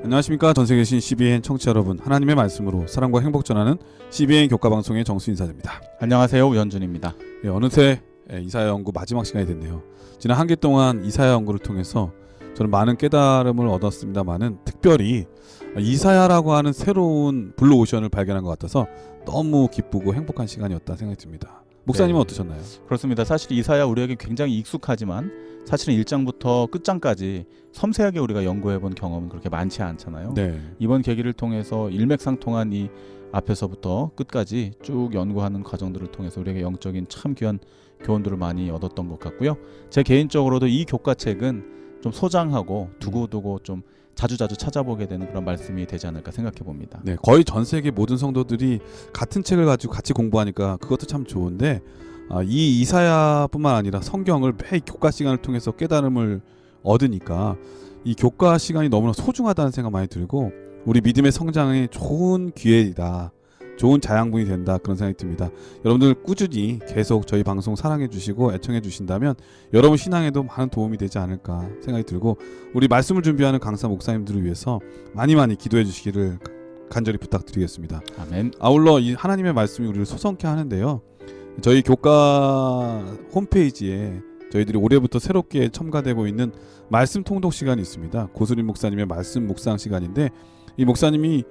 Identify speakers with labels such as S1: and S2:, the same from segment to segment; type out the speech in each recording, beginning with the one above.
S1: 안녕하십니까. 전세계 계신 CBN 청취자 여러분, 하나님의 말씀으로 사랑과 행복 전하는 CBN 교과방송의 정수 인사드립니다.
S2: 안녕하세요, 우현준입니다.
S1: 어느새 이사야 연구 마지막 시간이 됐네요. 지난 한 기 동안 이사야 연구를 통해서 저는 많은 깨달음을 얻었습니다만은 특별히 이사야라고 하는 새로운 블루오션을 발견한 것 같아서 너무 기쁘고 행복한 시간이었다 생각이 듭니다. 목사님은 어떠셨나요?
S2: 그렇습니다. 사실 이사야 우리에게 굉장히 익숙하지만 사실은 1장부터 끝장까지 섬세하게 우리가 연구해본 경험은 그렇게 많지 않잖아요.
S1: 네.
S2: 이번 계기를 통해서 일맥상통한 이 앞에서부터 끝까지 쭉 연구하는 과정들을 통해서 우리에게 영적인 참 귀한 교훈들을 많이 얻었던 것 같고요. 제 개인적으로도 이 교과책은 좀 소장하고 두고두고 좀 자주자주 찾아보게 되는 그런 말씀이 되지 않을까 생각해 봅니다.
S1: 네, 거의 전 세계 모든 성도들이 같은 책을 가지고 같이 공부하니까 그것도 참 좋은데 이 이사야뿐만 아니라 성경을 매 교과 시간을 통해서 깨달음을 얻으니까 이 교과 시간이 너무나 소중하다는 생각 많이 들고 우리 믿음의 성장에 좋은 기회이다, 좋은 자양분이 된다, 그런 생각이 듭니다. 여러분들 꾸준히 계속 저희 방송 사랑해 주시고 애청해 주신다면 여러분 신앙에도 많은 도움이 되지 않을까 생각이 들고 우리 말씀을 준비하는 강사 목사님들을 위해서 많이 기도해 주시기를 간절히 부탁드리겠습니다.
S2: 아멘.
S1: 아울러 이 하나님의 말씀이 우리를 소성케 하는데요. 저희 교과 홈페이지에 저희들이 올해부터 새롭게 첨가되고 있는 말씀 통독 시간이 있습니다. 고수림 목사님의 말씀 묵상 시간인데 이 목사님이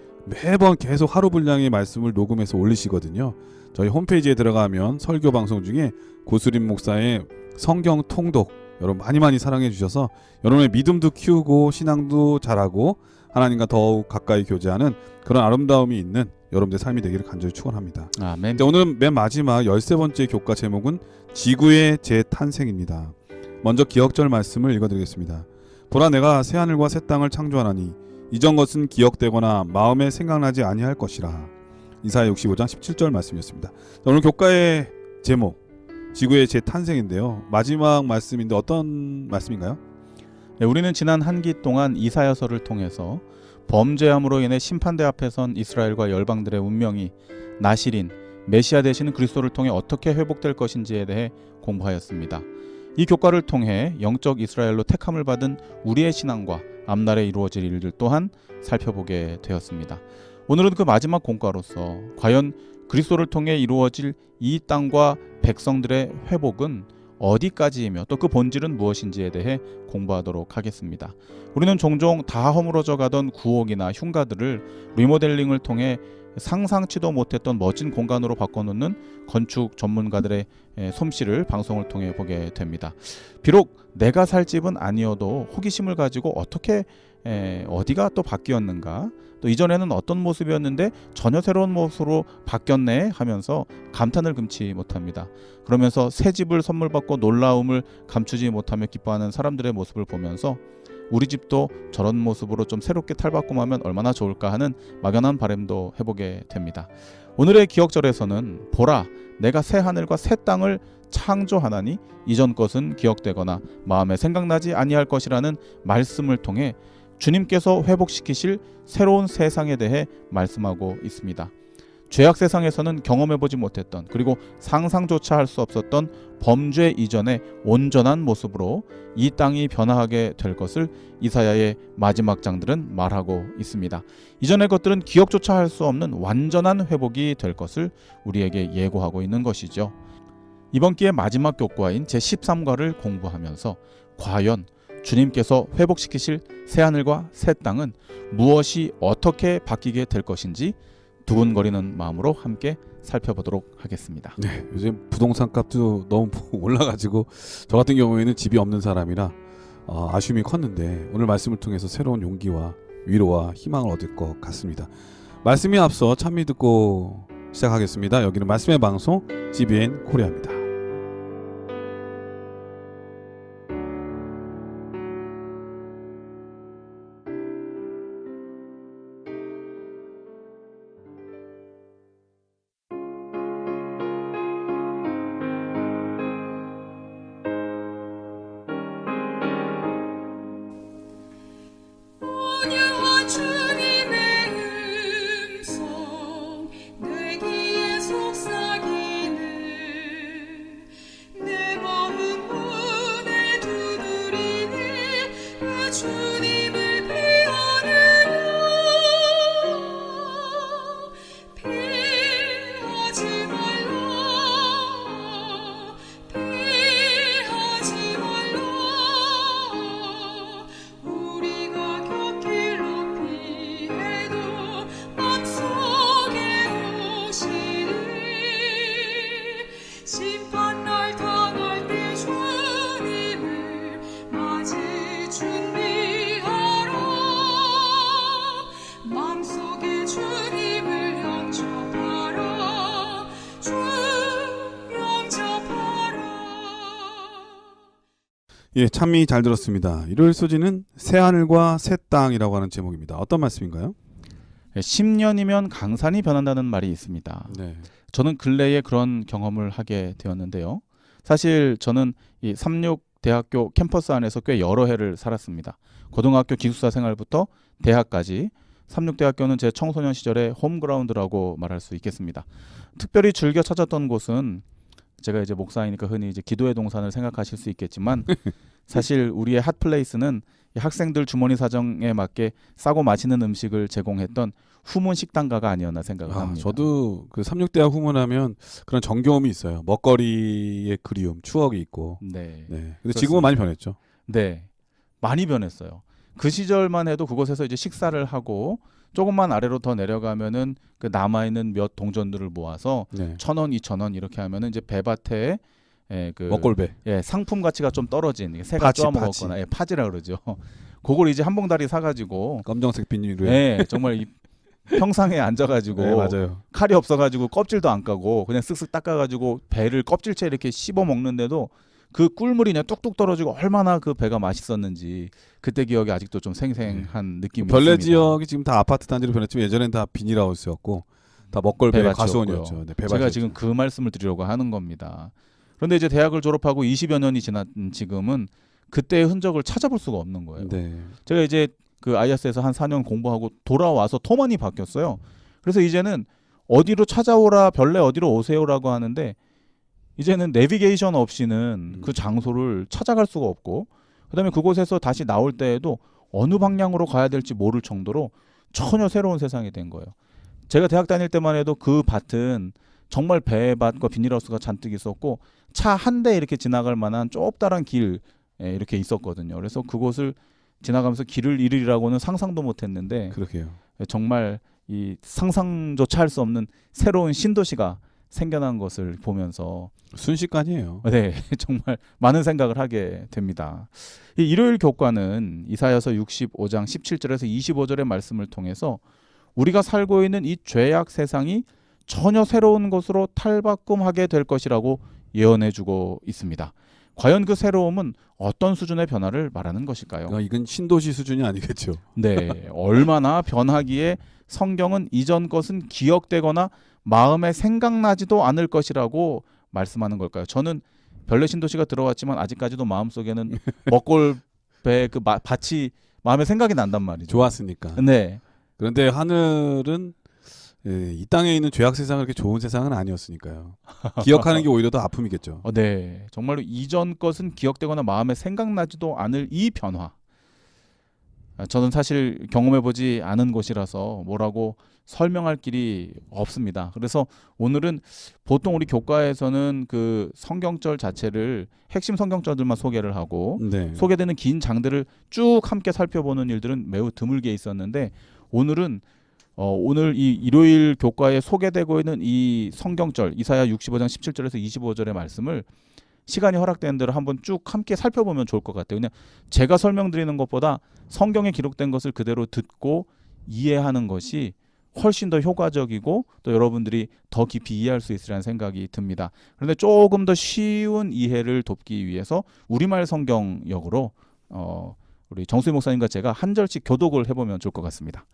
S1: 매번 계속 하루 분량의 말씀을 녹음해서 올리시거든요. 저희 홈페이지에 들어가면 설교 방송 중에 고수림 목사의 성경 통독 여러분 많이 사랑해 주셔서 여러분의 믿음도 키우고 신앙도 잘하고 하나님과 더욱 가까이 교제하는 그런 아름다움이 있는 여러분들의 삶이 되기를 간절히 축원합니다.
S2: 아멘.
S1: 오늘 맨 마지막 13번째 교과 제목은 지구의 재탄생입니다. 먼저 기억절 말씀을 읽어드리겠습니다. 보라, 내가 새하늘과 새 땅을 창조하나니 이전 것은 기억되거나 마음에 생각나지 아니할 것이라. 이사야 65장 17절 말씀이었습니다. 오늘 교과의 제목 지구의 재탄생인데요. 마지막 말씀인데 어떤 말씀인가요?
S2: 네, 우리는 지난 한 기 동안 이사야서를 통해서 범죄함으로 인해 심판대 앞에 선 이스라엘과 열방들의 운명이 나실인 메시아 되시는 그리스도를 통해 어떻게 회복될 것인지에 대해 공부하였습니다. 이 교과를 통해 영적 이스라엘로 택함을 받은 우리의 신앙과 앞날에 이루어질 일들 또한 살펴보게 되었습니다. 오늘은 그 마지막 공과로서 과연 그리스도를 통해 이루어질 이 땅과 백성들의 회복은 어디까지이며 또 그 본질은 무엇인지에 대해 공부하도록 하겠습니다. 우리는 종종 다 허물어져 가던 구옥이나 흉가들을 리모델링을 통해 상상치도 못했던 멋진 공간으로 바꿔놓는 건축 전문가들의 솜씨를 방송을 통해 보게 됩니다. 비록 내가 살 집은 아니어도 호기심을 가지고 어떻게 어디가 또 바뀌었는가, 또 이전에는 어떤 모습이었는데 전혀 새로운 모습으로 바뀌었네 하면서 감탄을 금치 못합니다. 그러면서 새 집을 선물 받고 놀라움을 감추지 못하며 기뻐하는 사람들의 모습을 보면서 우리 집도 저런 모습으로 좀 새롭게 탈바꿈하면 얼마나 좋을까 하는 막연한 바람도 해보게 됩니다. 오늘의 기억절에서는 보라, 내가 새 하늘과 새 땅을 창조하나니 이전 것은 기억되거나 마음에 생각나지 아니할 것이라는 말씀을 통해 주님께서 회복시키실 새로운 세상에 대해 말씀하고 있습니다. 죄악 세상에서는 경험해보지 못했던, 그리고 상상조차 할 수 없었던 범죄 이전의 온전한 모습으로 이 땅이 변화하게 될 것을 이사야의 마지막 장들은 말하고 있습니다. 이전의 것들은 기억조차 할 수 없는 완전한 회복이 될 것을 우리에게 예고하고 있는 것이죠. 이번 기의 마지막 교과인 제13과를 공부하면서 과연 주님께서 회복시키실 새하늘과 새 땅은 무엇이 어떻게 바뀌게 될 것인지 두근거리는 마음으로 함께 살펴보도록 하겠습니다.
S1: 네, 요즘 부동산 값도 너무 올라가지고 저 같은 경우에는 집이 없는 사람이라 아쉬움이 컸는데 오늘 말씀을 통해서 새로운 용기와 위로와 희망을 얻을 것 같습니다. 말씀에 앞서 찬미 듣고 시작하겠습니다. 여기는 말씀의 방송 CBN 코리아입니다.
S3: 주님을 피하는
S1: 예, 참미 잘 들었습니다. 일요일 소지는 새하늘과 새 땅이라고 하는 제목입니다. 어떤 말씀인가요?
S2: 10년이면 강산이 변한다는 말이 있습니다.
S1: 네.
S2: 저는 근래에 그런 경험을 하게 되었는데요. 사실 저는 이 삼육대학교 캠퍼스 안에서 꽤 여러 해를 살았습니다. 고등학교 기숙사 생활부터 대학까지 삼육대학교는 제 청소년 시절의 홈그라운드라고 말할 수 있겠습니다. 특별히 즐겨 찾았던 곳은 제가 이제 목사이니까 흔히 이제 기도의 동산을 생각하실 수 있겠지만 사실 우리의 핫플레이스는 이 학생들 주머니 사정에 맞게 싸고 맛있는 음식을 제공했던 후문 식당가가 아니었나 생각을 합니다.
S1: 저도 그 삼육대학 후문하면 그런 정겨움이 있어요. 먹거리의 그리움, 추억이 있고.
S2: 네.
S1: 네. 근데 지금은 많이 변했죠.
S2: 네. 많이 변했어요. 그 시절만 해도 그곳에서 이제 식사를 하고 조금만 아래로 더 내려가면은 그 남아있는 몇 동전들을 모아서
S1: 네.
S2: 1,000원, 2,000원 이렇게 하면은 이제 배밭에 그
S1: 먹골배.
S2: 상품 가치가 좀 떨어진 새가
S1: 파지,
S2: 쪼아 먹었거나 파지라 그러죠. 그걸 이제 한 봉다리 사가지고
S1: 검정색 비닐에.
S2: 네, 정말 이 평상에 앉아가지고
S1: 네, 맞아요.
S2: 칼이 없어가지고 껍질도 안 까고 그냥 쓱쓱 닦아가지고 배를 껍질째 이렇게 씹어 먹는데도 그 꿀물이 그냥 뚝뚝 떨어지고 얼마나 그 배가 맛있었는지 그때 기억이 아직도 좀 생생한 느낌이
S1: 별내
S2: 있습니다.
S1: 지역이 지금 다 아파트 단지로 변했지만 예전엔 다 비닐하우스였고 다 먹골배
S2: 배밭이었고요.
S1: 가수원이었죠. 네,
S2: 제가
S1: 배밭이었죠.
S2: 지금 그 말씀을 드리려고 하는 겁니다. 그런데 이제 대학을 졸업하고 20여 년이 지난 지금은 그때의 흔적을 찾아볼 수가 없는 거예요.
S1: 네.
S2: 제가 이제 그 IS에서 한 4년 공부하고 돌아와서 터만이 바뀌었어요. 그래서 이제는 어디로 찾아오라 별내 어디로 오세요라고 하는데 이제는 내비게이션 없이는 그 장소를 찾아갈 수가 없고 그다음에 그곳에서 다시 나올 때에도 어느 방향으로 가야 될지 모를 정도로 전혀 새로운 세상이 된 거예요. 제가 대학 다닐 때만 해도 그 밭은 정말 배밭과 비닐하우스가 잔뜩 있었고 차 한 대 이렇게 지나갈 만한 좁다란 길 이렇게 있었거든요. 그래서 그곳을 지나가면서 길을 잃으리라고는 상상도 못했는데
S1: 그렇게요.
S2: 정말 이 상상조차 할 수 없는 새로운 신도시가 생겨난 것을 보면서
S1: 순식간이에요.
S2: 네, 정말 많은 생각을 하게 됩니다. 이 일요일 교과는 이사야서 65장 17절에서 25절의 말씀을 통해서 우리가 살고 있는 이 죄악 세상이 전혀 새로운 것으로 탈바꿈하게 될 것이라고 예언해주고 있습니다. 과연 그 새로움은 어떤 수준의 변화를 말하는 것일까요?
S1: 그러니까 이건 신도시 수준이 아니겠죠.
S2: 네, 얼마나 변하기에 성경은 이전 것은 기억되거나 마음에 생각나지도 않을 것이라고 말씀하는 걸까요? 저는 별내 신도시가 들어왔지만 아직까지도 마음속에는 먹골배 그 밭이 마음에 생각이 난단 말이죠.
S1: 좋았으니까.
S2: 네,
S1: 그런데 하늘은 이 땅에 있는 죄악 세상은 그렇게 좋은 세상은 아니었으니까요. 기억하는 게 오히려 더 아픔이겠죠.
S2: 네, 정말로 이전 것은 기억되거나 마음에 생각나지도 않을 이 변화. 저는 사실 경험해보지 않은 곳이라서 뭐라고 설명할 길이 없습니다. 그래서 오늘은 보통 우리 교과에서는 그 성경절 자체를 핵심 성경절들만 소개를 하고
S1: 네.
S2: 소개되는 긴 장들을 쭉 함께 살펴보는 일들은 매우 드물게 있었는데 오늘은 오늘 이 일요일 교과에 소개되고 있는 이 성경절 이사야 65장 17절에서 25절의 말씀을 시간이 허락되는 대로 한번 쭉 함께 살펴보면 좋을 것 같아요. 그냥 제가 설명드리는 것보다 성경에 기록된 것을 그대로 듣고 이해하는 것이 훨씬 더 효과적이고 또 여러분들이 더 깊이 이해할 수 있으리라는 생각이 듭니다. 그런데 조금 더 쉬운 이해를 돕기 위해서 우리말 성경역으로 우리 정수희 목사님과 제가 한 절씩 교독을 해보면 좋을 것 같습니다.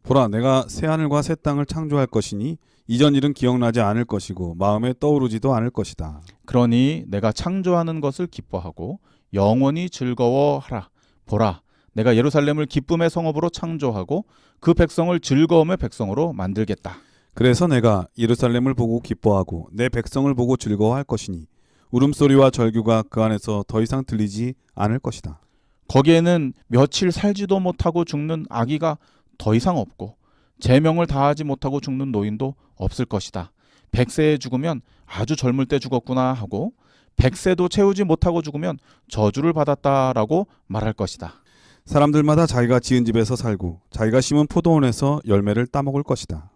S1: 보라, 내가 새 하늘과 새 땅을 창조할 것이니 이전 일은 기억나지 않을 것이고 마음에 떠오르지도 않을 것이다.
S2: 그러니 내가 창조하는 것을 기뻐하고 영원히 즐거워하라. 보라, 내가 예루살렘을 기쁨의 성읍으로 창조하고 그 백성을 즐거움의 백성으로 만들겠다.
S1: 그래서 내가 예루살렘을 보고 기뻐하고 내 백성을 보고 즐거워할 것이니 울음소리와 절규가 그 안에서 더 이상 들리지 않을 것이다.
S2: 거기에는 며칠 살지도 못하고 죽는 아기가 더 이상 없고 제명을 다하지 못하고 죽는 노인도 없을 것이다. 100세에 죽으면 아주 젊을 때 죽었구나 하고 100세도 채우지 못하고 죽으면 저주를 받았다라고 말할 것이다.
S1: 사람들마다 자기가 지은 집에서 살고 자기가 심은 포도원에서 열매를 따먹을 것이다.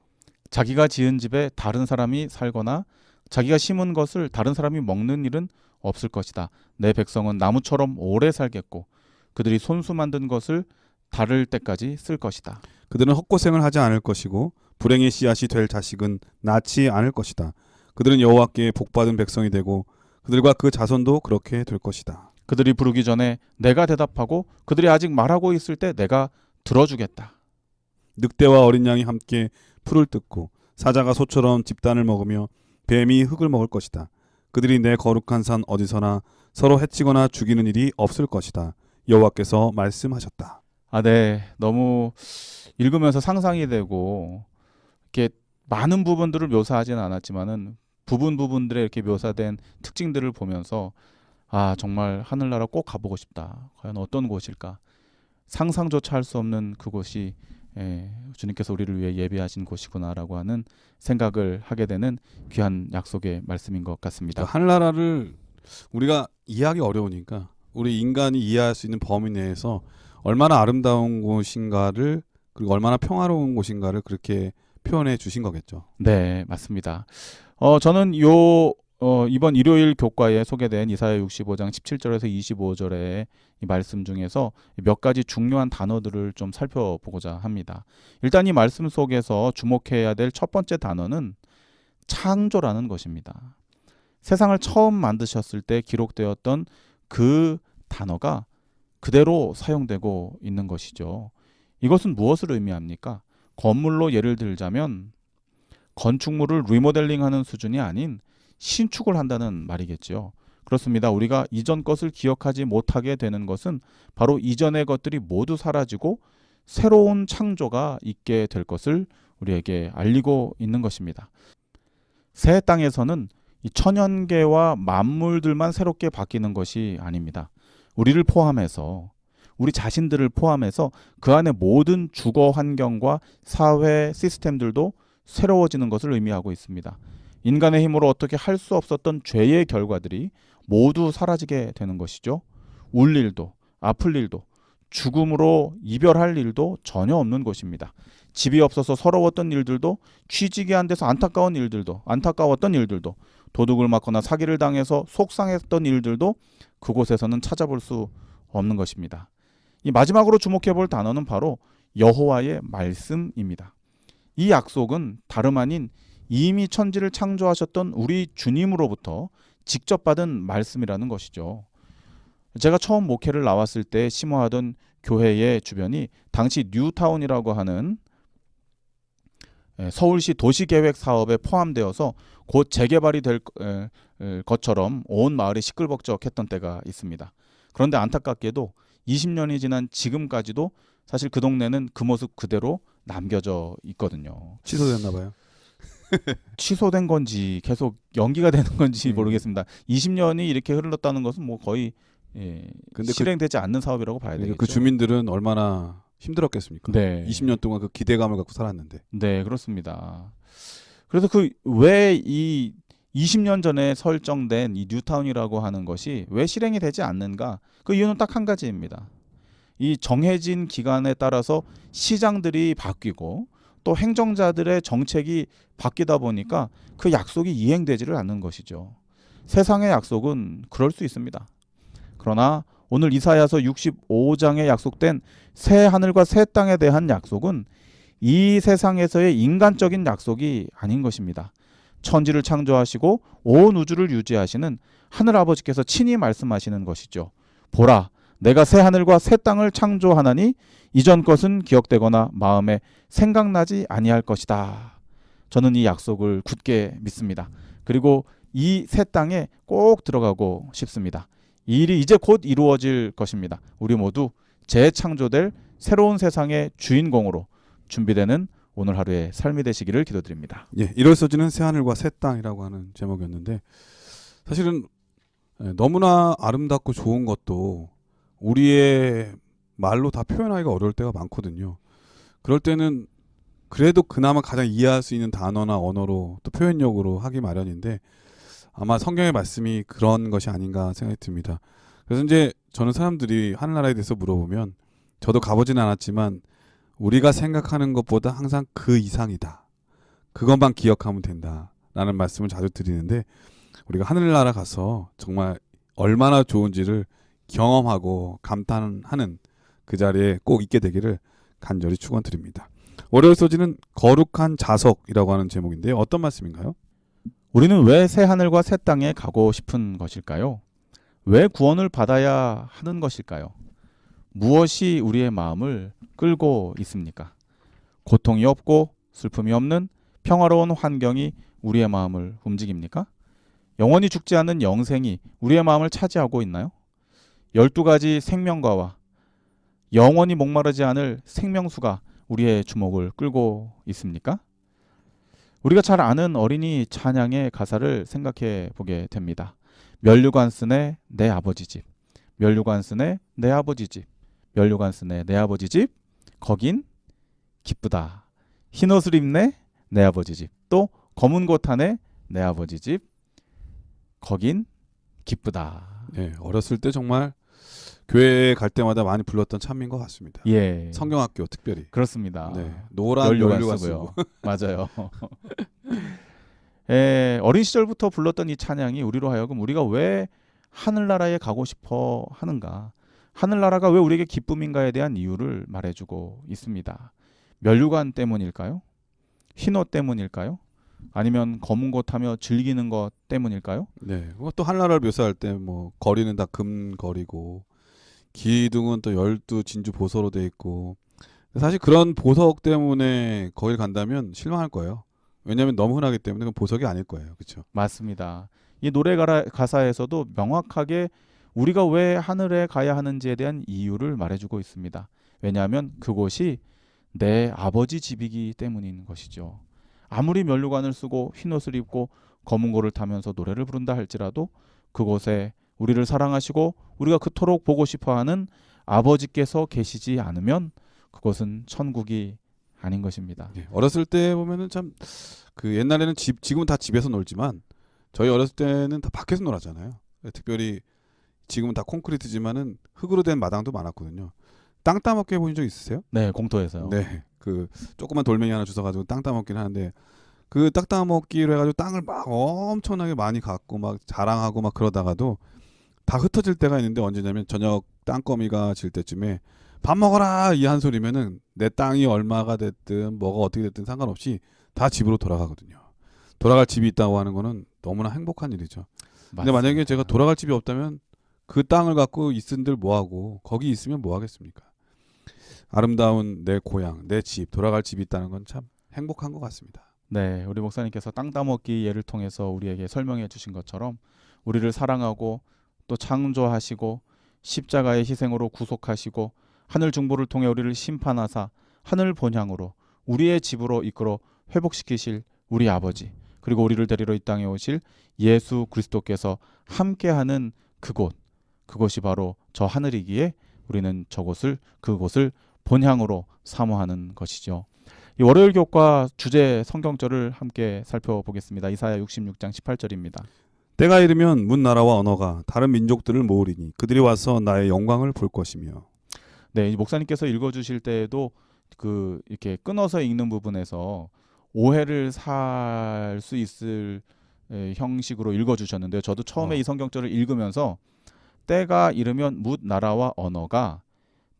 S2: 자기가 지은 집에 다른 사람이 살거나 자기가 심은 것을 다른 사람이 먹는 일은 없을 것이다. 내 백성은 나무처럼 오래 살겠고 그들이 손수 만든 것을 다를 때까지 쓸 것이다.
S1: 그들은 헛고생을 하지 않을 것이고 불행의 씨앗이 될 자식은 낳지 않을 것이다. 그들은 여호와께 복받은 백성이 되고 그들과 그 자손도 그렇게 될 것이다.
S2: 그들이 부르기 전에 내가 대답하고 그들이 아직 말하고 있을 때 내가 들어주겠다.
S1: 늑대와 어린 양이 함께 풀을 뜯고 사자가 소처럼 집단을 먹으며 뱀이 흙을 먹을 것이다. 그들이 내 거룩한 산 어디서나 서로 해치거나 죽이는 일이 없을 것이다. 여호와께서 말씀하셨다.
S2: 네. 너무 읽으면서 상상이 되고 이렇게 많은 부분들을 묘사하지는 않았지만은 부분들에 이렇게 묘사된 특징들을 보면서 정말 하늘나라 꼭 가보고 싶다. 과연 어떤 곳일까? 상상조차 할 수 없는 그곳이 주님께서 우리를 위해 예비하신 곳이구나라고 하는 생각을 하게 되는 귀한 약속의 말씀인 것 같습니다.
S1: 하늘나라를 우리가 이해하기 어려우니까 우리 인간이 이해할 수 있는 범위 내에서 얼마나 아름다운 곳인가를 그리고 얼마나 평화로운 곳인가를 그렇게 표현해 주신 거겠죠.
S2: 네, 맞습니다. 저는 이번 일요일 교과에 소개된 이사야 65장 17절에서 25절의 이 말씀 중에서 몇 가지 중요한 단어들을 좀 살펴보고자 합니다. 일단 이 말씀 속에서 주목해야 될 첫 번째 단어는 창조라는 것입니다. 세상을 처음 만드셨을 때 기록되었던 그 단어가 그대로 사용되고 있는 것이죠. 이것은 무엇을 의미합니까? 건물로 예를 들자면 건축물을 리모델링하는 수준이 아닌 신축을 한다는 말이겠죠. 그렇습니다. 우리가 이전 것을 기억하지 못하게 되는 것은 바로 이전의 것들이 모두 사라지고 새로운 창조가 있게 될 것을 우리에게 알리고 있는 것입니다. 새 땅에서는 이 천연계와 만물들만 새롭게 바뀌는 것이 아닙니다. 우리를 포함해서 우리 자신들을 포함해서 그 안에 모든 주거 환경과 사회 시스템들도 새로워지는 것을 의미하고 있습니다. 인간의 힘으로 어떻게 할 수 없었던 죄의 결과들이 모두 사라지게 되는 것이죠. 울 일도, 아플 일도, 죽음으로 이별할 일도 전혀 없는 것입니다. 집이 없어서 서러웠던 일들도, 취직이 안 돼서 안타까웠던 일들도, 도둑을 맞거나 사기를 당해서 속상했던 일들도 그곳에서는 찾아볼 수 없는 것입니다. 이 마지막으로 주목해 볼 단어는 바로 여호와의 말씀입니다. 이 약속은 다름 아닌 이미 천지를 창조하셨던 우리 주님으로부터 직접 받은 말씀이라는 것이죠. 제가 처음 목회를 나왔을 때 심호하던 교회의 주변이 당시 뉴타운이라고 하는 서울시 도시계획 사업에 포함되어서 곧 재개발이 될 것처럼 온 마을이 시끌벅적했던 때가 있습니다. 그런데 안타깝게도 20년이 지난 지금까지도 사실 그 동네는 그 모습 그대로 남겨져 있거든요.
S1: 취소됐나 봐요.
S2: 취소된 건지 계속 연기가 되는 건지 모르겠습니다. 20년이 이렇게 흘렀다는 것은 뭐 거의
S1: 근데
S2: 실행되지 않는 사업이라고 봐야 되겠죠.
S1: 그 주민들은 얼마나 힘들었겠습니까?
S2: 네.
S1: 20년 동안 그 기대감을 갖고 살았는데.
S2: 네, 그렇습니다. 그래서 왜 이 20년 전에 설정된 이 뉴타운이라고 하는 것이 왜 실행이 되지 않는가? 그 이유는 딱 한 가지입니다. 이 정해진 기간에 따라서 시장들이 바뀌고 또 행정자들의 정책이 바뀌다 보니까 그 약속이 이행되지를 않는 것이죠. 세상의 약속은 그럴 수 있습니다. 그러나 오늘 이사야서 65장에 약속된 새 하늘과 새 땅에 대한 약속은 이 세상에서의 인간적인 약속이 아닌 것입니다. 천지를 창조하시고 온 우주를 유지하시는 하늘아버지께서 친히 말씀하시는 것이죠. 보라, 내가 새 하늘과 새 땅을 창조하나니 이전 것은 기억되거나 마음에 생각나지 아니할 것이다. 저는 이 약속을 굳게 믿습니다. 그리고 이 새 땅에 꼭 들어가고 싶습니다. 이 일이 이제 곧 이루어질 것입니다. 우리 모두 재창조될 새로운 세상의 주인공으로 준비되는 오늘 하루의 삶이 되시기를 기도드립니다.
S1: 예, 1월 소지는 새 하늘과 새 땅이라고 하는 제목이었는데 사실은 너무나 아름답고 좋은 것도 우리의 말로 다 표현하기가 어려울 때가 많거든요. 그럴 때는 그래도 그나마 가장 이해할 수 있는 단어나 언어로 또 표현력으로 하기 마련인데 아마 성경의 말씀이 그런 것이 아닌가 생각이 듭니다. 그래서 이제 저는 사람들이 하늘나라에 대해서 물어보면 저도 가보지는 않았지만 우리가 생각하는 것보다 항상 그 이상이다. 그것만 기억하면 된다. 라는 말씀을 자주 드리는데 우리가 하늘나라 가서 정말 얼마나 좋은지를 경험하고 감탄하는 그 자리에 꼭 있게 되기를 간절히 축원드립니다. 월요일 소지는 거룩한 자석이라고 하는 제목인데요. 어떤 말씀인가요?
S2: 우리는 왜 새 하늘과 새 땅에 가고 싶은 것일까요? 왜 구원을 받아야 하는 것일까요? 무엇이 우리의 마음을 끌고 있습니까? 고통이 없고 슬픔이 없는 평화로운 환경이 우리의 마음을 움직입니까? 영원히 죽지 않는 영생이 우리의 마음을 차지하고 있나요? 12가지 생명과와 영원히 목마르지 않을 생명수가 우리의 주목을 끌고 있습니까? 우리가 잘 아는 어린이 찬양의 가사를 생각해 보게 됩니다. 면류관 쓰네 내 아버지 집, 면류관 쓰네 내 아버지 집, 면류관 쓰네 내 아버지 집, 거긴 기쁘다. 흰옷을 입네 내 아버지 집, 또 검은 곳 타네 내 아버지 집, 거긴 기쁘다.
S1: 네, 어렸을 때 정말 교회에 갈 때마다 많이 불렀던 찬미인 것 같습니다.
S2: 예,
S1: 성경학교 특별히.
S2: 그렇습니다.
S1: 네, 노란
S2: 면류관
S1: 면류관
S2: 쓰고요.
S1: 쓰고.
S2: 맞아요. 예, 어린 시절부터 불렀던 이 찬양이 우리로 하여금 우리가 왜 하늘나라에 가고 싶어 하는가, 하늘나라가 왜 우리에게 기쁨인가에 대한 이유를 말해주고 있습니다. 면류관 때문일까요? 흰옷 때문일까요? 아니면 검은 곳 하며 즐기는 것 때문일까요?
S1: 네, 또 한나라를 묘사할 때 뭐 거리는 다 금거리고 기둥은 또 12진주 보석으로 돼 있고, 사실 그런 보석 때문에 거길 간다면 실망할 거예요. 왜냐하면 너무 흔하기 때문에 그건 보석이 아닐 거예요. 그렇죠?
S2: 맞습니다. 이 노래 가사에서도 명확하게 우리가 왜 하늘에 가야 하는지에 대한 이유를 말해주고 있습니다. 왜냐하면 그곳이 내 아버지 집이기 때문인 것이죠. 아무리 면류관을 쓰고 흰옷을 입고 검은 고를 타면서 노래를 부른다 할지라도 그곳에 우리를 사랑하시고 우리가 그토록 보고 싶어하는 아버지께서 계시지 않으면 그곳은 천국이 아닌 것입니다.
S1: 네, 어렸을 때 보면은 참 그 옛날에는 지금은 다 집에서 놀지만 저희 어렸을 때는 다 밖에서 놀았잖아요. 특별히 지금은 다 콘크리트지만은 흙으로 된 마당도 많았거든요. 땅 따먹기 해보신 적 있으세요?
S2: 네, 공터에서요.
S1: 네, 그 조그만 돌멩이 하나 주워가지고 땅 따먹기는 하는데, 그 땅 따먹기로 해가지고 땅을 막 엄청나게 많이 갖고 막 자랑하고 막 그러다가도 다 흩어질 때가 있는데, 언제냐면 저녁 땅거미가 질 때쯤에 밥 먹어라 이 한 소리면은 내 땅이 얼마가 됐든 뭐가 어떻게 됐든 상관없이 다 집으로 돌아가거든요. 돌아갈 집이 있다고 하는 거는 너무나 행복한 일이죠. 근데 만약에 제가 돌아갈 집이 없다면 그 땅을 갖고 있은들 뭐하고, 거기 있으면 뭐 하겠습니까? 아름다운 내 고향, 내 집, 돌아갈 집이 있다는 건 참 행복한 것 같습니다.
S2: 네, 우리 목사님께서 땅 따먹기 예를 통해서 우리에게 설명해 주신 것처럼 우리를 사랑하고 또 창조하시고 십자가의 희생으로 구속하시고 하늘 중보를 통해 우리를 심판하사 하늘 본향으로 우리의 집으로 이끌어 회복시키실 우리 아버지, 그리고 우리를 데리러 이 땅에 오실 예수 그리스도께서 함께하는 그곳이 바로 저 하늘이기에 우리는 그곳을 본향으로 사모하는 것이죠. 이 월요일 교과 주제 성경절을 함께 살펴보겠습니다. 이사야 66장 18절입니다.
S1: 때가 이르면 문 나라와 언어가 다른 민족들을 모으리니 그들이 와서 나의 영광을 볼 것이며.
S2: 네, 이 목사님께서 읽어주실 때에도 이렇게 끊어서 읽는 부분에서 오해를 살 수 있을 형식으로 읽어주셨는데요. 저도 처음에 이 성경절을 읽으면서 때가 이르면 뭇 나라와 언어가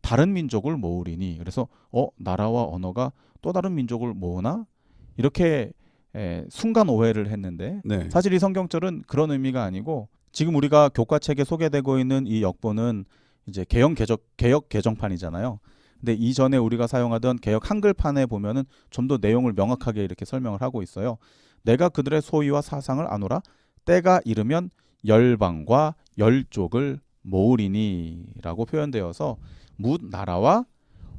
S2: 다른 민족을 모으리니, 그래서 나라와 언어가 또 다른 민족을 모으나? 이렇게 순간 오해를 했는데,
S1: 네.
S2: 사실 이 성경절은 그런 의미가 아니고, 지금 우리가 교과책에 소개되고 있는 이 역본은 이제 개역 개정판이잖아요. 근데 이전에 우리가 사용하던 개역 한글판에 보면은 좀 더 내용을 명확하게 이렇게 설명을 하고 있어요. 내가 그들의 소위와 사상을 아노라, 때가 이르면 열방과 열족을 모으리니라고 표현되어서 뭇 나라와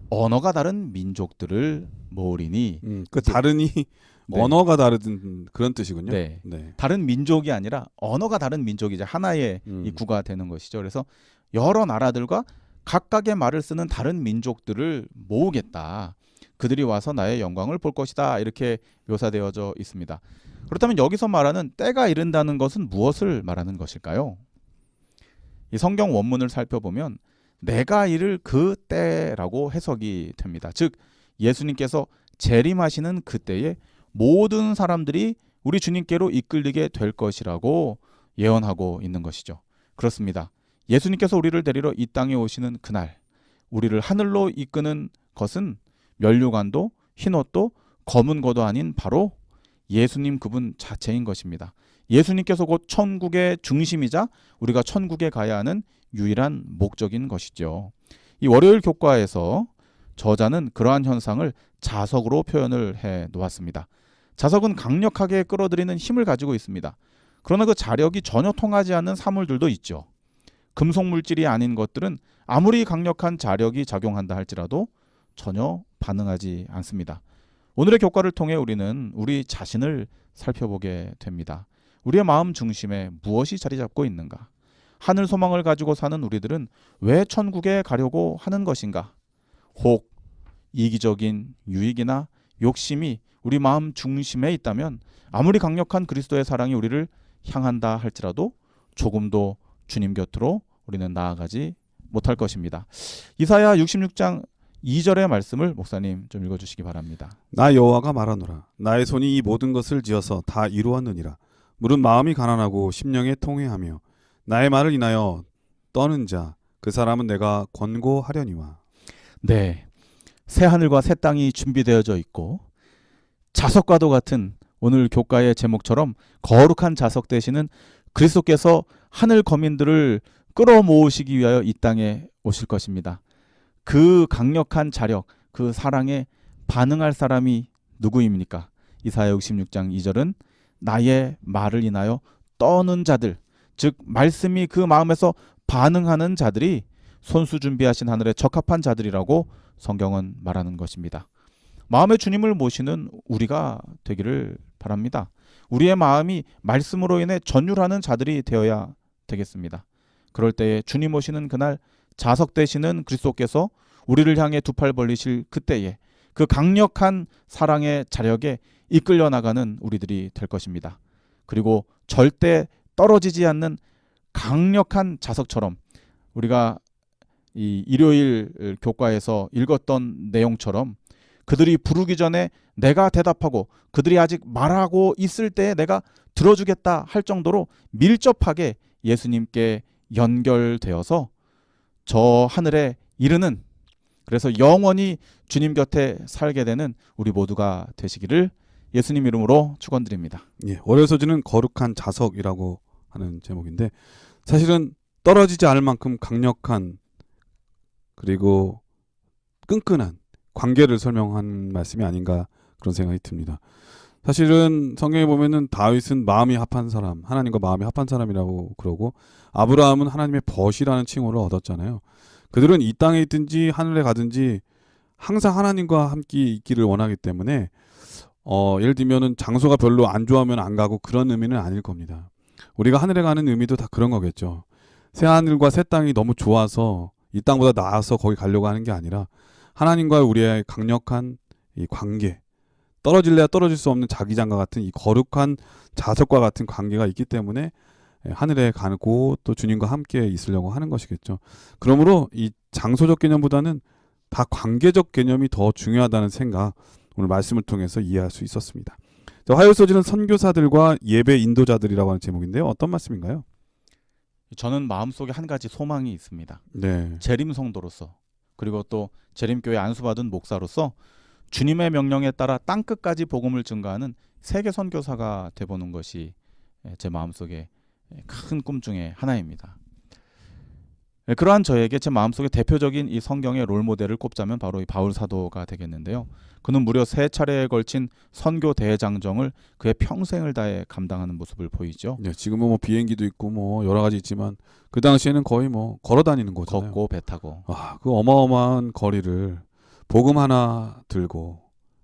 S2: 언어가 다른 민족들을 모으리니,
S1: 그 다른이
S2: 네.
S1: 언어가 다른 그런 뜻이군요.
S2: 네.
S1: 네.
S2: 다른 민족이 아니라 언어가 다른 민족이 이제 하나의 이 구가 되는 것이죠. 그래서 여러 나라들과 각각의 말을 쓰는 다른 민족들을 모으겠다. 그들이 와서 나의 영광을 볼 것이다. 이렇게 묘사되어져 있습니다. 그렇다면 여기서 말하는 때가 이른다는 것은 무엇을 말하는 것일까요? 이 성경 원문을 살펴보면 내가 이를 그 때라고 해석이 됩니다. 즉 예수님께서 재림하시는 그때에 모든 사람들이 우리 주님께로 이끌리게 될 것이라고 예언하고 있는 것이죠. 그렇습니다. 예수님께서 우리를 데리러 이 땅에 오시는 그날, 우리를 하늘로 이끄는 것은 면류관도 흰옷도 검은 고도 아닌 바로 예수님 그분 자체인 것입니다. 예수님께서 곧 천국의 중심이자 우리가 천국에 가야 하는 유일한 목적인 것이죠. 이 월요일 교과에서 저자는 그러한 현상을 자석으로 표현을 해 놓았습니다. 자석은 강력하게 끌어들이는 힘을 가지고 있습니다. 그러나 그 자력이 전혀 통하지 않는 사물들도 있죠. 금속 물질이 아닌 것들은 아무리 강력한 자력이 작용한다 할지라도 전혀 반응하지 않습니다. 오늘의 교과를 통해 우리는 우리 자신을 살펴보게 됩니다. 우리의 마음 중심에 무엇이 자리 잡고 있는가? 하늘 소망을 가지고 사는 우리들은 왜 천국에 가려고 하는 것인가? 혹 이기적인 유익이나 욕심이 우리 마음 중심에 있다면 아무리 강력한 그리스도의 사랑이 우리를 향한다 할지라도 조금도 주님 곁으로 우리는 나아가지 못할 것입니다. 이사야 66장 2절의 말씀을 목사님 좀 읽어주시기 바랍니다.
S1: 나 여호와가 말하노라. 나의 손이 이 모든 것을 지어서 다 이루었느니라. 물은 마음이 가난하고 심령에 통회하며 나의 말을 인하여 떠는 자 그 사람은 내가 권고하려니와.
S2: 네, 새 하늘과 새 땅이 준비되어져 있고 자석과도 같은 오늘 교과의 제목처럼 거룩한 자석 되시는 그리스도께서 하늘 거민들을 끌어모으시기 위하여 이 땅에 오실 것입니다. 그 강력한 자력, 그 사랑에 반응할 사람이 누구입니까? 이사야 66장 2절은 나의 말을 인하여 떠는 자들, 즉 말씀이 그 마음에서 반응하는 자들이 손수 준비하신 하늘에 적합한 자들이라고 성경은 말하는 것입니다. 마음의 주님을 모시는 우리가 되기를 바랍니다. 우리의 마음이 말씀으로 인해 전율하는 자들이 되어야 되겠습니다. 그럴 때에 주님 오시는 그날 자석 되시는 그리스도께서 우리를 향해 두 팔 벌리실 그때에 그 강력한 사랑의 자력에 이끌려 나가는 우리들이 될 것입니다. 그리고 절대 떨어지지 않는 강력한 자석처럼 우리가 이 일요일 교과에서 읽었던 내용처럼 그들이 부르기 전에 내가 대답하고 그들이 아직 말하고 있을 때에 내가 들어주겠다 할 정도로 밀접하게 예수님께 연결되어서 저 하늘에 이르는, 그래서 영원히 주님 곁에 살게 되는 우리 모두가 되시기를 예수님 이름으로 축원드립니다.
S1: 예, 월요일 소지는 거룩한 자석이라고 하는 제목인데 사실은 떨어지지 않을 만큼 강력한 그리고 끈끈한 관계를 설명한 말씀이 아닌가 그런 생각이 듭니다. 사실은 성경에 보면은 다윗은 마음이 합한 사람, 하나님과 마음이 합한 사람이라고 그러고 아브라함은 하나님의 벗이라는 칭호를 얻었잖아요. 그들은 이 땅에 있든지 하늘에 가든지 항상 하나님과 함께 있기를 원하기 때문에 예를 들면은 장소가 별로 안 좋아하면 안 가고 그런 의미는 아닐 겁니다. 우리가 하늘에 가는 의미도 다 그런 거겠죠. 새 하늘과 새 땅이 너무 좋아서 이 땅보다 나아서 거기 가려고 하는 게 아니라 하나님과 우리의 강력한 이 관계, 떨어질래야 떨어질 수 없는 자기장과 같은 이 거룩한 자석과 같은 관계가 있기 때문에 하늘에 가고 또 주님과 함께 있으려고 하는 것이겠죠. 그러므로 이 장소적 개념보다는 다 관계적 개념이 더 중요하다는 생각, 오늘 말씀을 통해서 이해할 수 있었습니다. 자, 화요일 소지는 선교사들과 예배 인도자들이라고 하는 제목인데요. 어떤 말씀인가요?
S2: 저는 마음속에 한 가지 소망이 있습니다.
S1: 네.
S2: 재림 성도로서, 그리고 또 재림교회 안수받은 목사로서 주님의 명령에 따라 땅끝까지 복음을 증거하는 세계 선교사가 되보는 것이 제 마음속에 큰 꿈 중에 하나입니다. 그러한 저에게 제 마음속에 대표적인 이 성경의 롤모델을 꼽자면 바로 이 바울 사도가 되겠는데요. 그는 무려 3차례에 걸친 선교 대장정을 그의 평생을 다해 감당하는 모습을 보이죠.
S1: 네, 지금은 뭐 비행기도 있고 뭐 여러 가지 있지만 그 당시에는 거의 뭐 걸어 다니는 거잖아요.
S2: 걷고 배 타고.
S1: 그 어마어마한 거리를 복음 하나 들고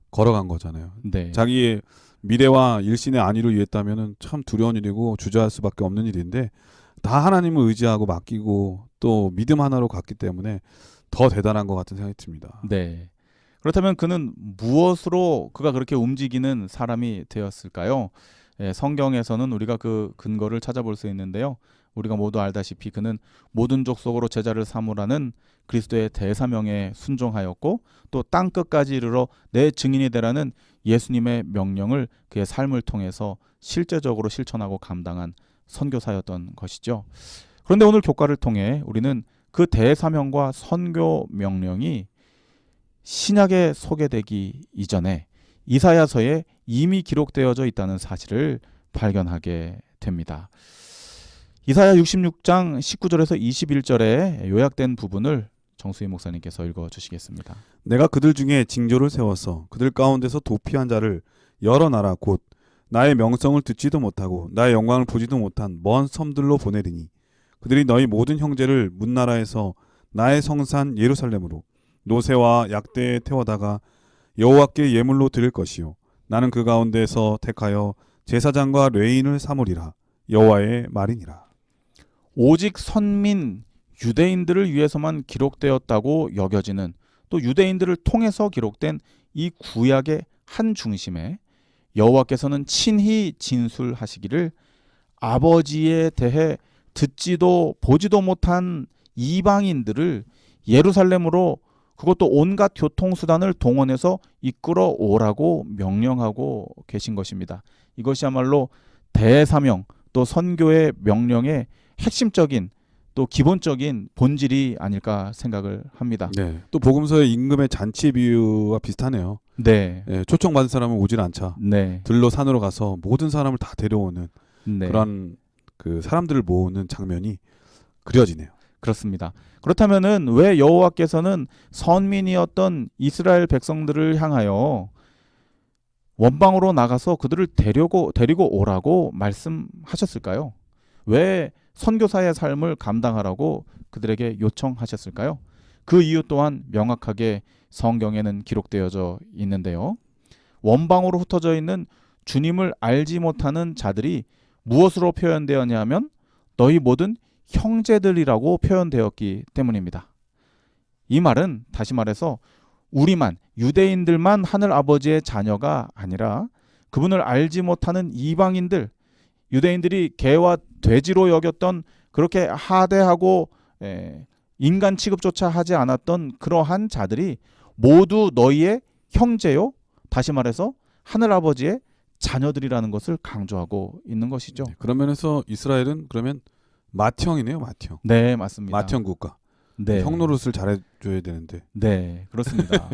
S1: 걸어간 거잖아요.
S2: 네.
S1: 자기의 미래와 일신의 안위를 위했다면은 참 두려운 일이고 주저할 수밖에 없는 일인데 다 하나님을 의지하고 맡기고 또 믿음 하나로 갔기 때문에 더 대단한 것 같은 생각이 듭니다.
S2: 네. 그렇다면 그는 무엇으로 그가 그렇게 움직이는 사람이 되었을까요? 성경에서는 우리가 그 근거를 찾아볼 수 있는데요. 우리가 모두 알다시피 그는 모든 족속으로 제자를 삼으라는 그리스도의 대사명에 순종하였고 또 땅끝까지 이르러 내 증인이 되라는 예수님의 명령을 그의 삶을 통해서 실제적으로 실천하고 감당한 선교사였던 것이죠. 그런데 오늘 교과를 통해 우리는 그 대사명과 선교 명령이 신약에 소개되기 이전에 이사야서에 이미 기록되어져 있다는 사실을 발견하게 됩니다. 이사야 66장 19절에서 21절에 요약된 부분을 정수희 목사님께서 읽어주시겠습니다.
S1: 내가 그들 중에 징조를 세워서 그들 가운데서 도피한 자를 여러 나라 곧 나의 명성을 듣지도 못하고 나의 영광을 보지도 못한 먼 섬들로 보내리니 그들이 너희 모든 형제를 문나라에서 나의 성산 예루살렘으로 노새와 약대에 태워다가 여호와께 예물로 드릴 것이요 나는 그 가운데서 택하여 제사장과 레인을 삼으리라 여호와의 말이니라.
S2: 오직 선민 유대인들을 위해서만 기록되었다고 여겨지는 또 유대인들을 통해서 기록된 이 구약의 한 중심에 여호와께서는 친히 진술하시기를 아버지에 대해 듣지도 보지도 못한 이방인들을 예루살렘으로 그것도 온갖 교통수단을 동원해서 이끌어 오라고 명령하고 계신 것입니다. 이것이야말로 대사명 또 선교의 명령의 핵심적인 또 기본적인 본질이 아닐까 생각을 합니다.
S1: 네. 또 복음서의 임금의 잔치의 비유와 비슷하네요.
S2: 네.
S1: 네, 초청받은 사람은 오질 않자.
S2: 네.
S1: 들로 산으로 가서 모든 사람을 다 데려오는
S2: 네.
S1: 그런 그 사람들을 모으는 장면이 그려지네요.
S2: 그렇습니다. 그렇다면은 왜 여호와께서는 선민이었던 이스라엘 백성들을 향하여 원방으로 나가서 그들을 데리고 오라고 말씀하셨을까요? 왜 선교사의 삶을 감당하라고 그들에게 요청하셨을까요? 그 이유 또한 명확하게 성경에는 기록되어져 있는데요. 원방으로 흩어져 있는 주님을 알지 못하는 자들이 무엇으로 표현되었냐 하면 너희 모든 형제들이라고 표현되었기 때문입니다. 이 말은 다시 말해서 우리만 유대인들만 하늘 아버지의 자녀가 아니라 그분을 알지 못하는 이방인들 유대인들이 개와 돼지로 여겼던 그렇게 하대하고 인간 취급조차 하지 않았던 그러한 자들이 모두 너희의 형제요 다시 말해서 하늘아버지의 자녀들이라는 것을 강조하고 있는 것이죠.
S1: 네, 그런 면에서 이스라엘은 그러면 맏형이네요. 맏형.
S2: 네, 맞습니다.
S1: 맏형 국가.
S2: 네.
S1: 형 노릇을 잘해줘야 되는데
S2: 네, 그렇습니다.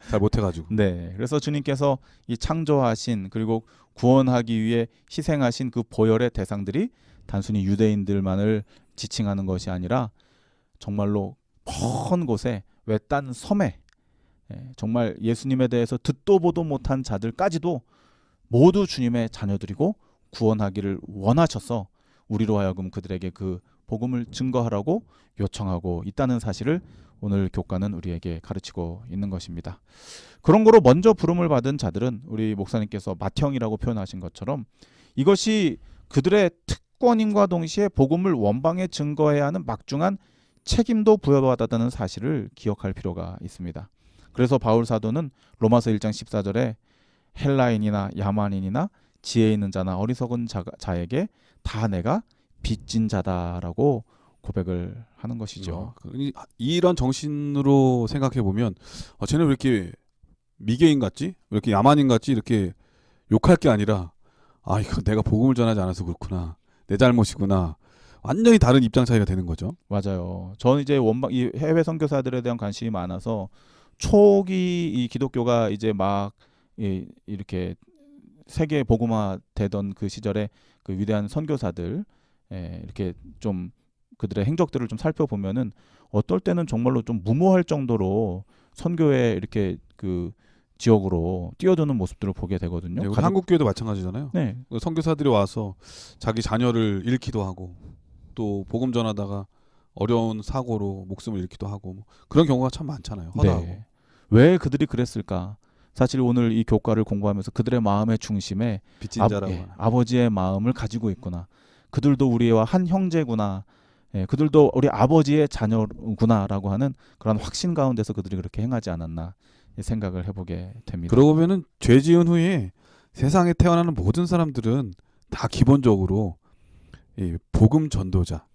S1: 잘 못해가지고.
S2: 네, 그래서 주님께서 이 창조하신 그리고 구원하기 위해 희생하신 그 보혈의 대상들이 단순히 유대인들만을 지칭하는 것이 아니라 정말로 먼 곳에 외딴 섬에 정말 예수님에 대해서 듣도 보도 못한 자들까지도 모두 주님의 자녀들이고 구원하기를 원하셔서 우리로 하여금 그들에게 그 복음을 증거하라고 요청하고 있다는 사실을 오늘 교과는 우리에게 가르치고 있는 것입니다. 그런 거로 먼저 부름을 받은 자들은 우리 목사님께서 맏형이라고 표현하신 것처럼 이것이 그들의 특권임과 동시에 복음을 원방에 증거해야 하는 막중한 책임도 부여받았다는 사실을 기억할 필요가 있습니다. 그래서 바울 사도는 로마서 1장 14절에 헬라인이나 야만인이나 지혜 있는 자나 어리석은 자에게 다 내가 빚진 자다라고 고백을 하는 것이죠.
S1: 이런 정신으로 생각해 보면 쟤는 왜 이렇게 미개인 같지? 왜 이렇게 야만인 같지? 이렇게 욕할 게 아니라 이거 내가 복음을 전하지 않아서 그렇구나. 내 잘못이구나. 완전히 다른 입장 차이가 되는 거죠.
S2: 맞아요. 저는 이제 이 해외 선교사들에 대한 관심이 많아서 초기 이 기독교가 이제 막 이렇게 세계 복음화 되던 그 시절에 그 위대한 선교사들 이렇게 좀 그들의 행적들을 좀 살펴보면은 어떨 때는 정말로 좀 무모할 정도로 선교에 이렇게 그 지역으로 뛰어드는 모습들을 보게 되거든요.
S1: 네, 한국 교회도 마찬가지잖아요.
S2: 네.
S1: 선교사들이 와서 자기 자녀를 잃기도 하고 또 복음 전하다가 어려운 사고로 목숨을 잃기도 하고 그런 경우가 참 많잖아요. 허다하고.
S2: 네. 왜 그들이 그랬을까? 사실 오늘 이 교과를 공부하면서 그들의 마음의 중심에
S1: 빚진 자라고
S2: 아버지의 마음을 가지고 있구나. 그들도 우리와 한 형제구나. 그들도 우리 아버지의 자녀구나라고 하는 그런 확신 가운데서 그들이 그렇게 행하지 않았나 생각을 해보게 됩니다.
S1: 그러고 보면은 죄 지은 후에 세상에 태어나는 모든 사람들은 다 기본적으로 이 복음 전도자,